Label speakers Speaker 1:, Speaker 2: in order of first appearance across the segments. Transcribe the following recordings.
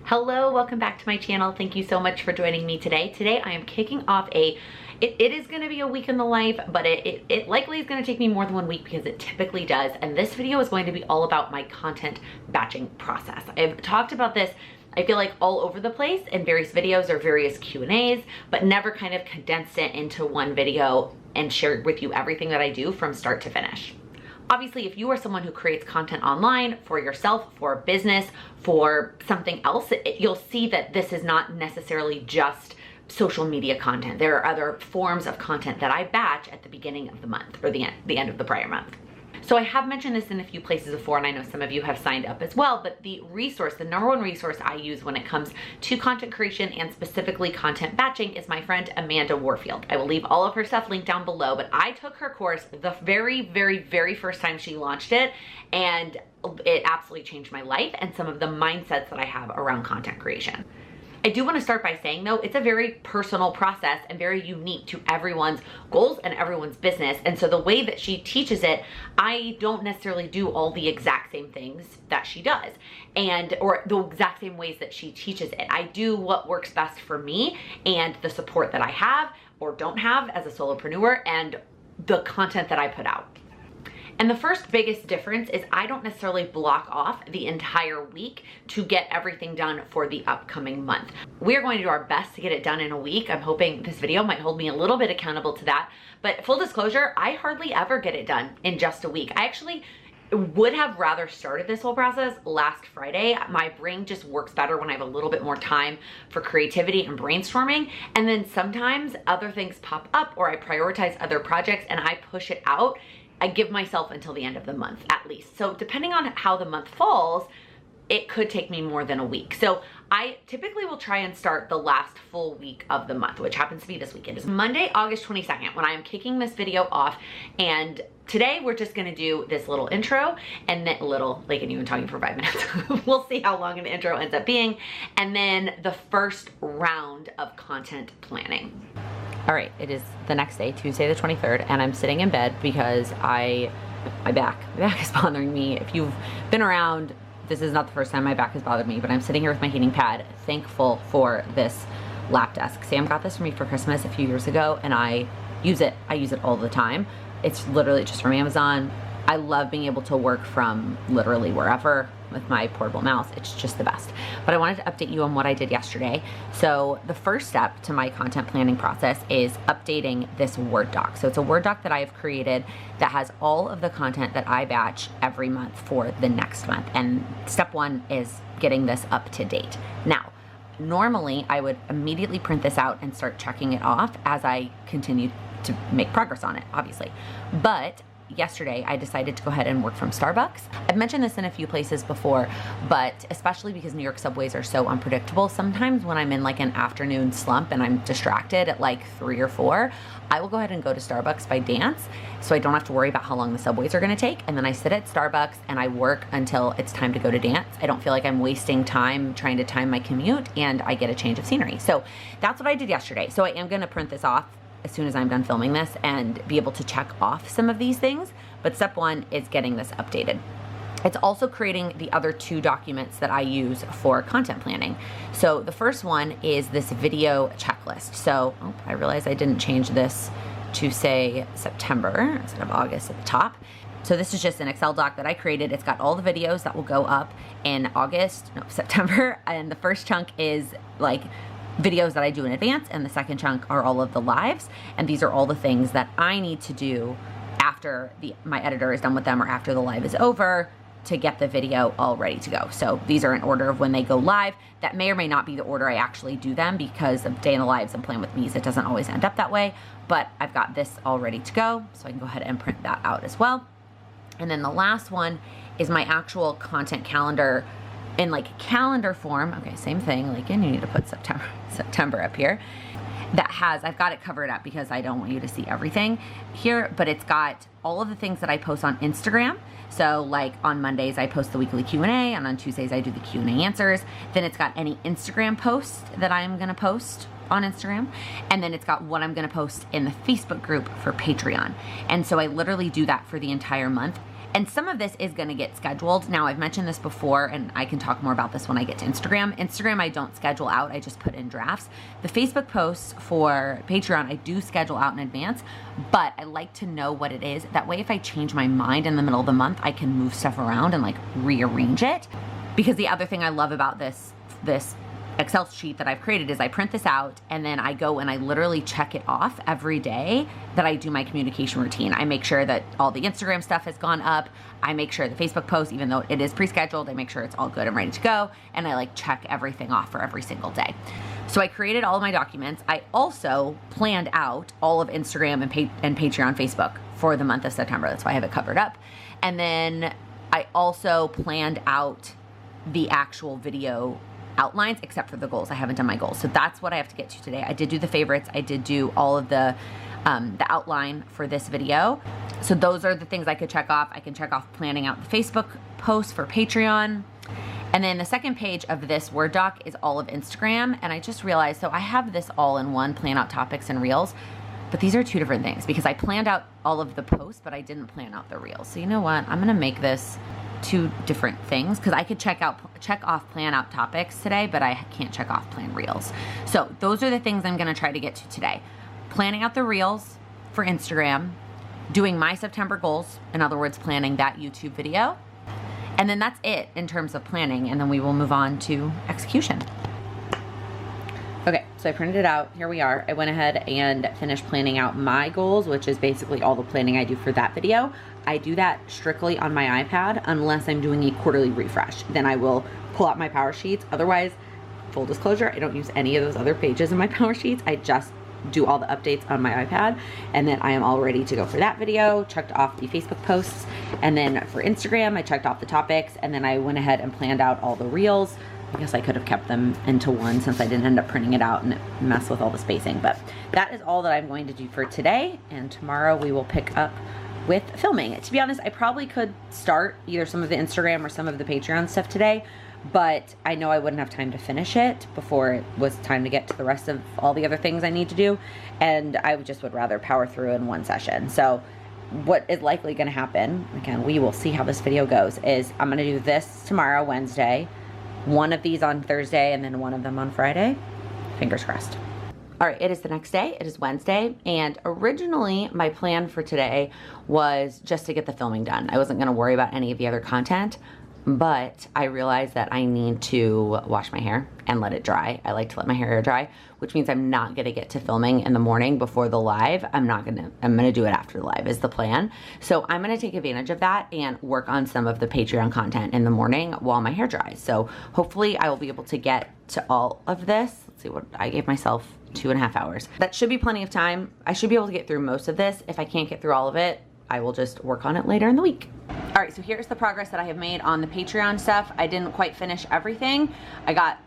Speaker 1: Hello, welcome back to my channel. Thank you so much for joining me today. Today I am kicking off it is going to be a week in the life, but it likely is going to take me more than 1 week because it typically does. And this video is going to be all about my content batching process. I've talked about this, I feel like, all over the place in various videos or various Q&As, but never kind of condensed it into one video and shared with you everything that I do from start to finish. Obviously, if you are someone who creates content online for yourself, for a business, for something else, you'll see that this is not necessarily just social media content. There are other forms of content that I batch at the beginning of the month or the end of the prior month. So I have mentioned this in a few places before, and I know some of you have signed up as well, but the number one resource I use when it comes to content creation and specifically content batching is my friend Amanda Warfield. I will leave all of her stuff linked down below, but I took her course the very first time she launched it, and it absolutely changed my life and some of the mindsets that I have around content creation. I do want to start by saying, though, it's a very personal process and very unique to everyone's goals and everyone's business. And so the way that she teaches it, I don't necessarily do all the exact same things that she does, or the exact same ways that she teaches it. I do what works best for me and the support that I have or don't have as a solopreneur and the content that I put out. And the first biggest difference is I don't necessarily block off the entire week to get everything done for the upcoming month. We are going to do our best to get it done in a week. I'm hoping this video might hold me a little bit accountable to that. But full disclosure, I hardly ever get it done in just a week. I actually would have rather started this whole process last Friday. My brain just works better when I have a little bit more time for creativity and brainstorming. And then sometimes other things pop up or I prioritize other projects and I push it out. I give myself until the end of the month at least. So depending on how the month falls, it could take me more than a week. So I typically will try and start the last full week of the month, which happens to be this weekend. It's Monday, August 22nd, when I am kicking this video off. And today we're just gonna do this little intro and then Laken, you've been talking for 5 minutes. We'll see how long an intro ends up being. And then the first round of content planning. All right, it is the next day, Tuesday the 23rd, and I'm sitting in bed because my back is bothering me. If you've been around, this is not the first time my back has bothered me, but I'm sitting here with my heating pad, thankful for this lap desk. Sam got this for me for Christmas a few years ago, and I use it all the time. It's literally just from Amazon. I love being able to work from literally wherever with my portable mouse. It's just the best. But I wanted to update you on what I did yesterday. So the first step to my content planning process is updating this Word doc. So it's a Word doc that I have created that has all of the content that I batch every month for the next month. And step one is getting this up to date. Now, normally I would immediately print this out and start checking it off as I continue to make progress on it, obviously. But yesterday, I decided to go ahead and work from Starbucks. I've mentioned this in a few places before, but especially because New York subways are so unpredictable, sometimes when I'm in like an afternoon slump and I'm distracted at like 3 or 4, I will go ahead and go to Starbucks by dance so I don't have to worry about how long the subways are gonna take. And then I sit at Starbucks and I work until it's time to go to dance. I don't feel like I'm wasting time trying to time my commute, and I get a change of scenery. So that's what I did yesterday. So I am gonna print this off as soon as I'm done filming this and be able to check off some of these things. But step one is getting this updated. It's also creating the other 2 documents that I use for content planning. So the first one is this video checklist. So I realized I didn't change this to say September instead of August at the top. So this is just an Excel doc that I created. It's got all the videos that will go up in September. And the first chunk is like videos that I do in advance, and the second chunk are all of the lives, and these are all the things that I need to do after my editor is done with them or after the live is over to get the video all ready to go. So these are in order of when they go live. That may or may not be the order I actually do them because of Day in the Lives and Plan with Me's. It doesn't always end up that way, but I've got this all ready to go, so I can go ahead and print that out as well. And then the last one is my actual content calendar in like calendar form. Okay, same thing, Laken, you need to put September up here. I've got it covered up because I don't want you to see everything here, but it's got all of the things that I post on Instagram. So like on Mondays, I post the weekly Q&A, and on Tuesdays, I do the Q&A answers. Then it's got any Instagram posts that I'm gonna post on Instagram. And then it's got what I'm gonna post in the Facebook group for Patreon. And so I literally do that for the entire month. And some of this is gonna get scheduled. Now, I've mentioned this before, and I can talk more about this when I get to Instagram. Instagram, I don't schedule out, I just put in drafts. The Facebook posts for Patreon, I do schedule out in advance, but I like to know what it is. That way, if I change my mind in the middle of the month, I can move stuff around and like rearrange it. Because the other thing I love about this Excel sheet that I've created is I print this out and then I go and I literally check it off every day that I do my communication routine. I make sure that all the Instagram stuff has gone up. I make sure the Facebook post, even though it is pre-scheduled, I make sure it's all good and ready to go. And I like check everything off for every single day. So I created all of my documents. I also planned out all of Instagram and Patreon Facebook for the month of September. That's why I have it covered up. And then I also planned out the actual video outlines, except for the goals. I haven't done my goals. So that's what I have to get to today. I did do the favorites. I did do all of the outline for this video. So those are the things I could check off. I can check off planning out the Facebook post for Patreon. And then the second page of this Word doc is all of Instagram. And I just realized, so I have this all in one, plan out topics and reels, but these are two different things because I planned out all of the posts, but I didn't plan out the reels. So you know what? I'm gonna make this two different things because I could check off plan out topics today, but I can't check off plan reels. So those are the things I'm gonna try to get to today. Planning out the reels for Instagram, doing my September goals, in other words, planning that YouTube video. And then that's it in terms of planning, and then we will move on to execution. Okay, so I printed it out. Here we are. I went ahead and finished planning out my goals, which is basically all the planning I do for that video. I do that strictly on my iPad unless I'm doing a quarterly refresh. Then I will pull out my power sheets. Otherwise, full disclosure, I don't use any of those other pages in my power sheets. I just do all the updates on my iPad, and then I am all ready to go for that video. Checked off the Facebook posts, and then for Instagram, I checked off the topics, and then I went ahead and planned out all the reels. I guess I could have kept them into one since I didn't end up printing it out and it messed with all the spacing, but that is all that I'm going to do for today, and tomorrow we will pick up with filming. To be honest, I probably could start either some of the Instagram or some of the Patreon stuff today, but I know I wouldn't have time to finish it before it was time to get to the rest of all the other things I need to do, and I just would rather power through in one session. So what is likely going to happen, again, we will see how this video goes, is I'm going to do this tomorrow, Wednesday, one of these on Thursday, and then one of them on Friday. Fingers crossed. All right, it is the next day. It is Wednesday, and originally my plan for today was just to get the filming done. I wasn't gonna worry about any of the other content, but I realized that I need to wash my hair and let it dry. I like to let my hair dry, which means I'm not gonna get to filming in the morning before the live. I'm gonna do it after the live is the plan. So I'm gonna take advantage of that and work on some of the Patreon content in the morning while my hair dries. So hopefully I will be able to get to all of this. Let's see what I gave myself. 2.5 hours. That should be plenty of time. I should be able to get through most of this. If I can't get through all of it, I will just work on it later in the week. All right, so here's the progress that I have made on the Patreon stuff. I didn't quite finish everything. I got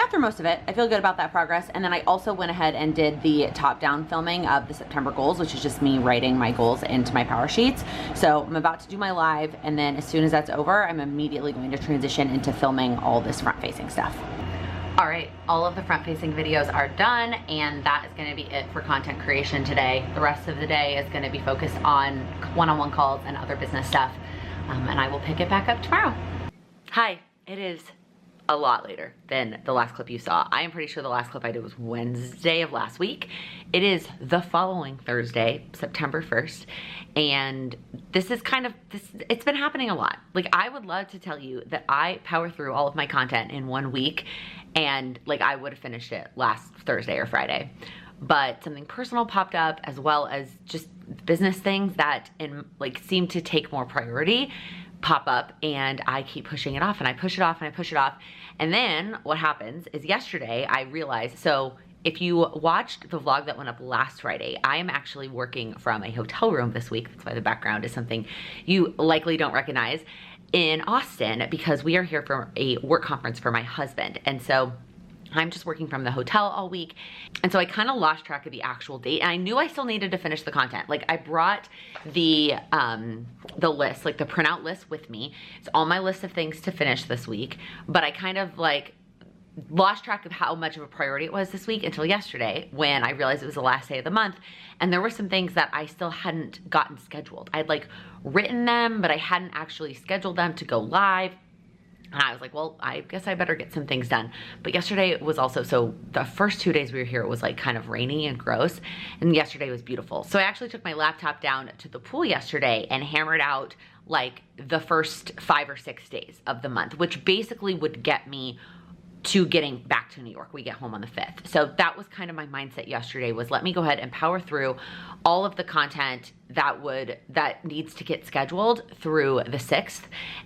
Speaker 1: through most of it. I feel good about that progress. And then I also went ahead and did the top-down filming of the September goals, which is just me writing my goals into my power sheets. So I'm about to do my live, and then as soon as that's over, I'm immediately going to transition into filming all this front-facing stuff. All right, all of the front-facing videos are done, and that is gonna be it for content creation today. The rest of the day is gonna be focused on one-on-one calls and other business stuff, and I will pick it back up tomorrow. Hi, it is a lot later than the last clip you saw. I am pretty sure the last clip I did was Wednesday of last week. It is the following Thursday, September 1st, and this is it's been happening a lot. Like, I would love to tell you that I power through all of my content in 1 week, and like I would have finished it last Thursday or Friday. But something personal popped up, as well as just business things that seem to take more priority pop up, and I keep pushing it off, and I push it off, and I push it off. And then what happens is yesterday I realized, so if you watched the vlog that went up last Friday, I am actually working from a hotel room this week. That's why the background is something you likely don't recognize, in Austin, because we are here for a work conference for my husband. And so I'm just working from the hotel all week. And so I kind of lost track of the actual date, and I knew I still needed to finish the content. Like, I brought the list, like the printout list with me. It's all my list of things to finish this week, but I kind of lost track of how much of a priority it was this week until yesterday when I realized it was the last day of the month. And there were some things that I still hadn't gotten scheduled. I'd like written them, but I hadn't actually scheduled them to go live. And I was like, well, I guess I better get some things done. But yesterday was also, so the first 2 days we were here, it was like kind of rainy and gross. And yesterday was beautiful. So I actually took my laptop down to the pool yesterday and hammered out like the first 5 or 6 days of the month, which basically would get me to getting back to New York. We get home on the 5th. So that was kind of my mindset yesterday, was let me go ahead and power through all of the content that needs to get scheduled through the 6th.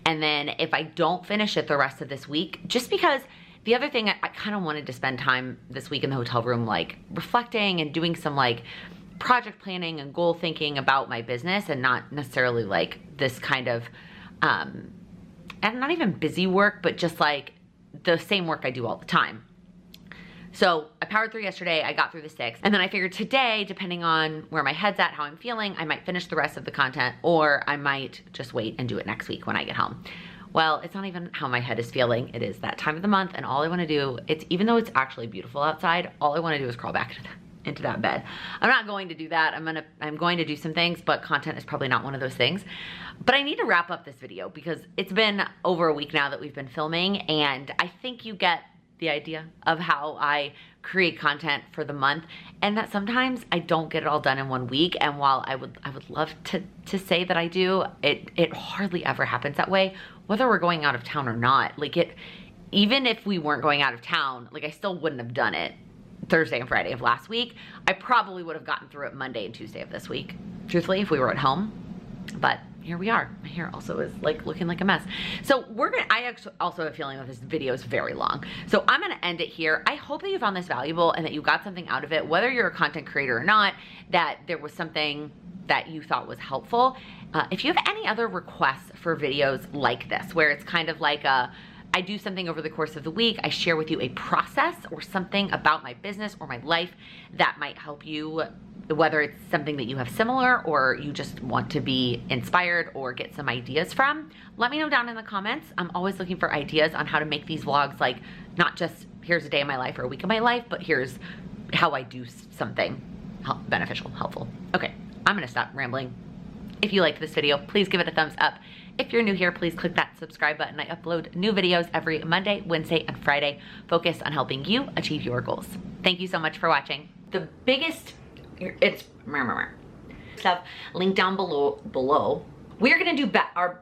Speaker 1: And then if I don't finish it the rest of this week, just because the other thing, I kind of wanted to spend time this week in the hotel room, like reflecting and doing some like project planning and goal thinking about my business, and not necessarily like this kind of, and not even busy work, but just like the same work I do all the time. So I powered through yesterday, I got through the 6th, and then I figured today, depending on where my head's at, how I'm feeling, I might finish the rest of the content, or I might just wait and do it next week when I get home. Well, it's not even how my head is feeling. It is that time of the month, and all I wanna do, even though it's actually beautiful outside, all I wanna do is crawl back into that bed. I'm not going to do that. I'm going to do some things, but content is probably not one of those things. But I need to wrap up this video because it's been over a week now that we've been filming, and I think you get the idea of how I create content for the month, and that sometimes I don't get it all done in 1 week. And while I would love to say that I do, it hardly ever happens that way, whether we're going out of town or not. Like even if we weren't going out of town, like I still wouldn't have done it Thursday and Friday of last week. I probably would have gotten through it Monday and Tuesday of this week, truthfully, if we were at home. But here we are. My hair also is like looking like a mess. So I actually also have a feeling that this video is very long. So I'm gonna end it here. I hope that you found this valuable and that you got something out of it, whether you're a content creator or not, that there was something that you thought was helpful. If you have any other requests for videos like this, where it's kind of like I do something over the course of the week, I share with you a process or something about my business or my life that might help you, whether it's something that you have similar or you just want to be inspired or get some ideas from, let me know down in the comments. I'm always looking for ideas on how to make these vlogs like not just here's a day of my life or a week of my life, but here's how I do something beneficial, helpful. Okay, I'm gonna stop rambling. If you liked this video, please give it a thumbs up. If you're new here, please click that subscribe button. I upload new videos every Monday, Wednesday, and Friday, focused on helping you achieve your goals. Thank you so much for watching. The biggest, it's stuff linked down below. We're gonna do our